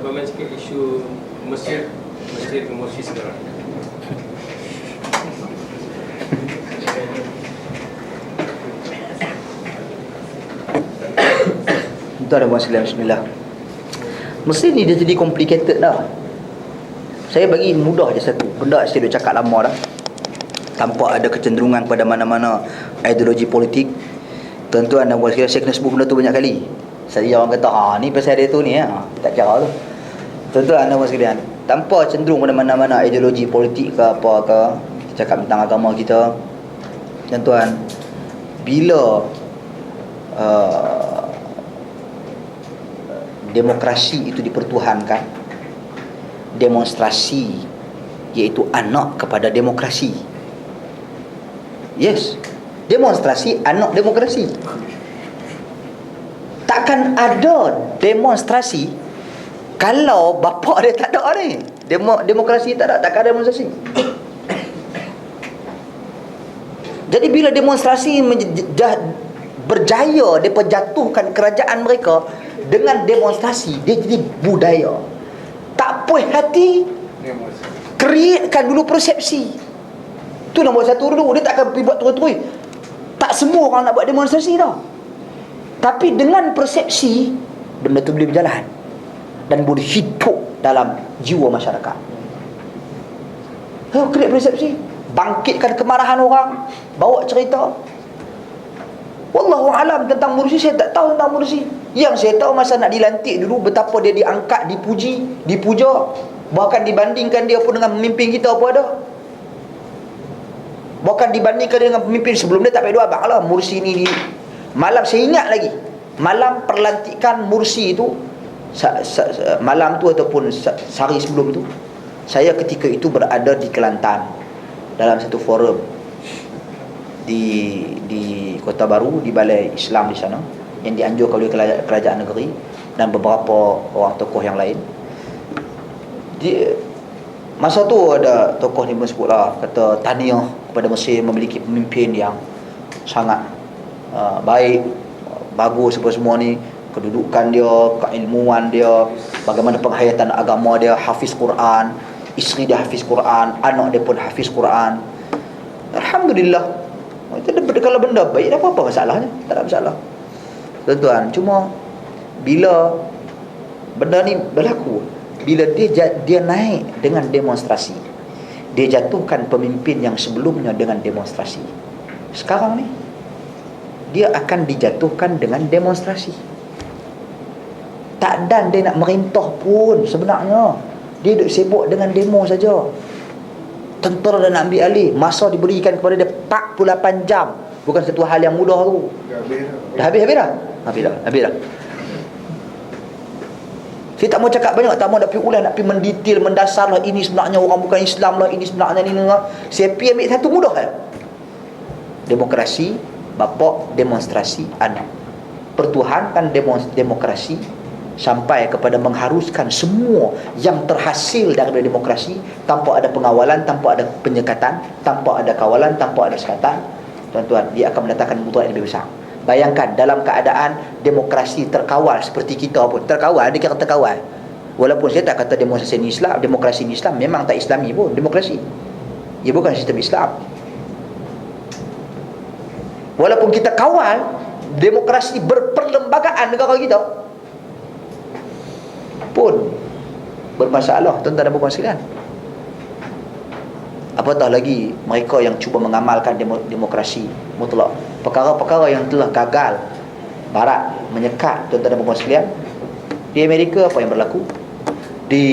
komen sikit isu Mesir ke Morsi sekarang. Tuan-tuan dan puan-puan, bismillah. Mesir ni dia jadi complicated dah. Saya bagi mudah je satu benda saya dah cakap lama dah. Tanpa ada kecenderungan pada mana-mana ideologi politik. Tuan-tuan dan puan-puan, saya kena sebut benda tu banyak kali. Saya orang kata, ni pasal dia tu ni, tak cara tu. Tuan-tuan dan puan-puan, tanpa cenderung pada mana-mana ideologi politik ke apa ke, kita cakap tentang agama kita. Tuan-tuan, bila demokrasi itu dipertuhankan, demonstrasi iaitu anak kepada demokrasi. Yes, demonstrasi anak demokrasi. Takkan ada demonstrasi kalau bapa dia tak ada ni. Demokrasi tak ada, takkan ada demonstrasi. Jadi bila demonstrasi berjaya, dia jatuhkan kerajaan mereka dengan demonstrasi, dia jadi budaya. Tak puas hati, createkan dulu persepsi. Tu nombor satu dulu. Dia tak akan pergi buat terus-terus. Tak semua orang nak buat demonstrasi tau. Tapi dengan persepsi, benda tu boleh berjalan dan boleh hidup dalam jiwa masyarakat. Create persepsi, bangkitkan kemarahan orang, bawa cerita. Wallahu alam tentang Mursi, saya tak tahu tentang Mursi. Yang saya tahu masa nak dilantik dulu, betapa dia diangkat, dipuji, dipuja. Bahkan dibandingkan dia pun dengan pemimpin kita apa ada. Bahkan dibandingkan dengan pemimpin sebelum dia, tak payah dua abang lah. Mursi ni malam, saya ingat lagi, malam perlantikan Mursi tu, malam tu ataupun sehari sebelum tu, saya ketika itu berada di Kelantan dalam satu forum di Kota Baru, di Balai Islam di sana, yang dianjurkan oleh kerajaan negeri dan beberapa orang tokoh yang lain. Masa tu ada tokoh ni pun sebutlah, kata tahniah kepada Mesir memiliki pemimpin yang sangat baik, bagus apa semua ni, kedudukan dia, keilmuan dia, bagaimana penghayatan agama dia, hafiz Quran, isteri dia hafiz Quran, anak dia pun hafiz Quran. Alhamdulillah. Kalau benda baik, tak apa-apa masalahnya, tak ada masalah. Tuan-tuan, cuma bila benda ni berlaku, bila dia naik dengan demonstrasi, dia jatuhkan pemimpin yang sebelumnya dengan demonstrasi. Sekarang ni dia akan dijatuhkan dengan demonstrasi. Tak dan dia nak merintah pun sebenarnya. Dia duduk sibuk dengan demo saja. Tentera dah nak ambil alih, masa diberikan kepada dia 48 jam. Bukan satu hal yang mudah tu. Dah habis dah. Habis dah. Saya tak mau cakap banyak, tak mau nak pergi ulang, nak pergi mendetail, mendasar lah, ini sebenarnya orang bukan Islam lah, ini sebenarnya ni lah. Saya pergi ambil satu mudah lah. Demokrasi, bapa, demonstrasi, anak. Pertuhankan demokrasi sampai kepada mengharuskan semua yang terhasil daripada demokrasi, tanpa ada pengawalan, tanpa ada penyekatan, tanpa ada kawalan, tanpa ada sekatan. Tuan-tuan, dia akan mendatangkan mudarat yang lebih besar. Bayangkan dalam keadaan demokrasi terkawal seperti kita pun. Terkawal, dia kira terkawal. Walaupun saya tak kata demonstrasi ni Islam, demokrasi ni Islam, memang tak Islami pun demokrasi. Ia bukan sistem Islam. Walaupun kita kawal demokrasi berperlembagaan negara kita, pun bermasalah, tuan-tuan dan puan-puan sekalian. Apatah lagi mereka yang cuba mengamalkan demokrasi mutlak. Perkara-perkara yang telah gagal Barat menyekat, tuan-tuan dan puan-puan sekalian. Di Amerika apa yang berlaku, di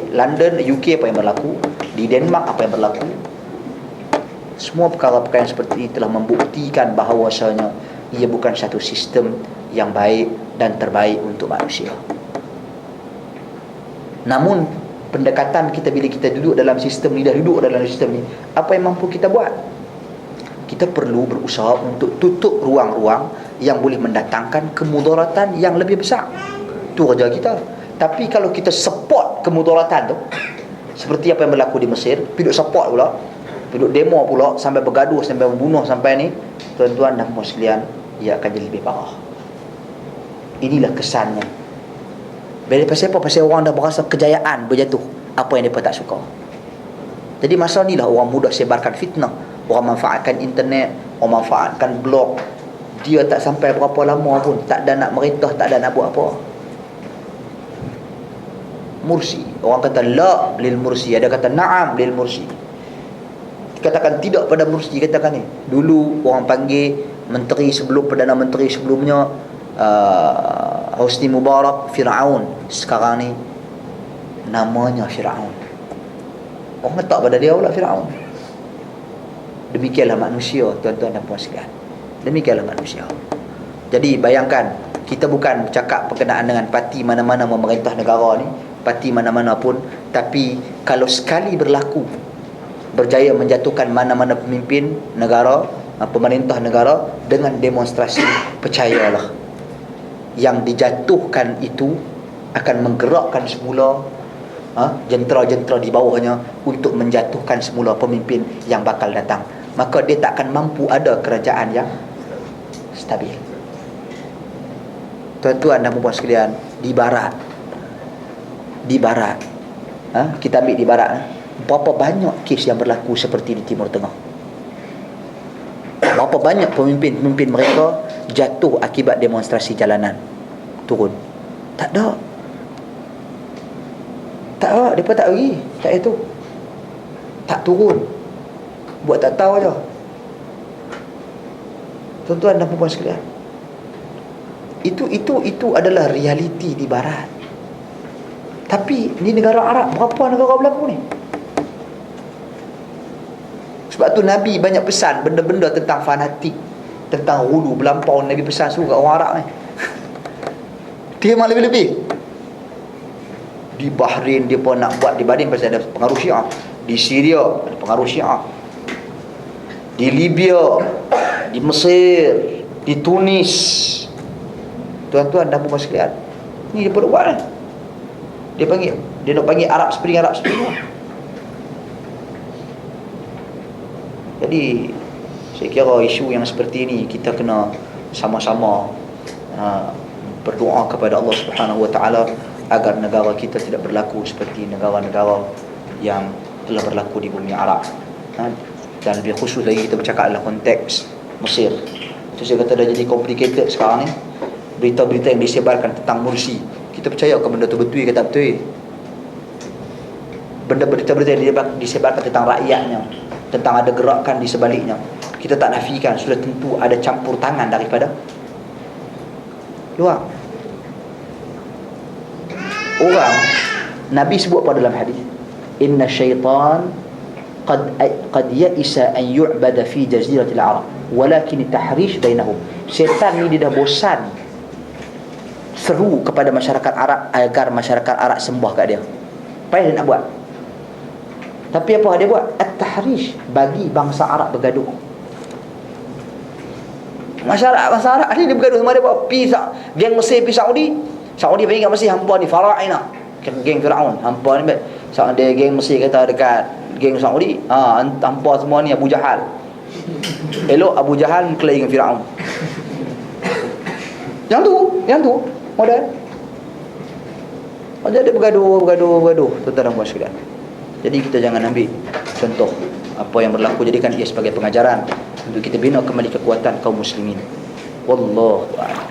London, UK apa yang berlaku, di Denmark apa yang berlaku. Semua perkara-perkara yang seperti ini telah membuktikan bahawasanya ia bukan satu sistem yang baik dan terbaik untuk manusia. Namun pendekatan kita bila kita duduk dalam sistem ni, dah duduk dalam sistem ni, apa yang mampu kita buat? Kita perlu berusaha untuk tutup ruang-ruang yang boleh mendatangkan kemudaratan yang lebih besar. Itu kerja kita. Tapi kalau kita support kemudaratan tu, seperti apa yang berlaku di Mesir, duduk support pula, duduk demo pula, sampai bergaduh, sampai membunuh, sampai ni, tuan-tuan dan puan sekalian, ia akan jadi lebih parah. Inilah kesannya Bila pasal apa? Pasal orang dah berasa kejayaan berjatuh, apa yang mereka tak suka. Jadi masa ni lah orang mudah sebarkan fitnah. Orang manfaatkan internet, orang manfaatkan blog. Dia tak sampai berapa lama pun tak ada nak merintah, tak ada nak buat apa. Mursi, orang kata la lil mursi, ada kata na'am lil mursi. Katakan tidak pada mursi, katakan ni. Dulu orang panggil menteri sebelum, Perdana Menteri sebelumnya Hosni Mubarak, Firaun. Sekarang ni namanya Firaun. Orang letak pada dia pula Firaun. Demikianlah manusia, tuan-tuan dan puan sekalian. Demikianlah manusia. Jadi bayangkan, kita bukan cakap berkenaan dengan parti mana-mana memerintah negara ni, parti mana-mana pun, tapi kalau sekali berlaku berjaya menjatuhkan mana-mana pemimpin negara, pemerintah negara dengan demonstrasi, percayalah yang dijatuhkan itu akan menggerakkan semula jentera-jentera di bawahnya untuk menjatuhkan semula pemimpin yang bakal datang. Maka dia tak akan mampu ada kerajaan yang stabil. Tuan-tuan dan puan sekalian, di barat, kita ambil di barat, berapa banyak kes yang berlaku seperti di Timur Tengah. Berapa banyak pemimpin-pemimpin mereka jatuh akibat demonstrasi jalanan, turun. Tak ada, mereka tak pergi, tak itu, tak turun, buat tak tahu aja. Tuan-tuan dan puan sekalian, itu adalah realiti di barat. Tapi di negara Arab, berapa negara berlaku ni? Sebab tu Nabi banyak pesan benda-benda tentang fanatik, tentang hulu belampau. Nabi pesan suruh kat orang Arab ni. Dia memang lebih-lebih. Di Bahrain dia pun nak buat, di Bahrain pasal ada pengaruh Syiah. Di Syria ada pengaruh Syiah. Di Libya, di Mesir, di Tunis. Tuan-tuan dan puan sekalian, ni dia perlu buat kan? Dia nak panggil Arab Spring. Jadi saya kira isu yang seperti ini kita kena sama-sama berdoa kepada Allah Subhanahu Wa Taala agar negara kita tidak berlaku seperti negara-negara yang telah berlaku di bumi Arab. Dan lebih khusus lagi kita bercakap dalam konteks Mesir. Itu saya kata dah jadi complicated sekarang ni. Berita-berita yang disebarkan tentang Mursi, kita percaya ke benda tu betul ke tak betul? Benda berita-berita yang disebarkan tentang rakyatnya, tentang ada gerakan di sebaliknya, kita tak nafikan, sudah tentu ada campur tangan daripada luar. Orang, Nabi sebut pada dalam hadis, inna syaitan qad ya'isa an yu'bada fi jaziratil Arab walakin tahrish bainahum. Syaitan ni dia dah bosan seru kepada masyarakat Arab agar masyarakat Arab sembah kat dia. Apa yang dia nak buat? Tapi apa dia buat? At-tahrish, bagi bangsa Arab bergaduh. Masyarakat bangsa Arab ni dia bergaduh sama dia buat geng Mesir pergi Saudi pergi kat Mesir, hampa ni Faraina, geng Firaun, hampa ni dia geng Mesir kata dekat geng Saudi, hampa semua ni Abu Jahal. Elok Abu Jahal kelahi dengan Firaun. Yang tu modal. Jadi bergaduh, tuan-tuan dan puan sekalian. Jadi kita jangan ambil contoh apa yang berlaku, jadikan ia sebagai pengajaran untuk kita bina kembali kekuatan kaum muslimin. Wallahu a'lam.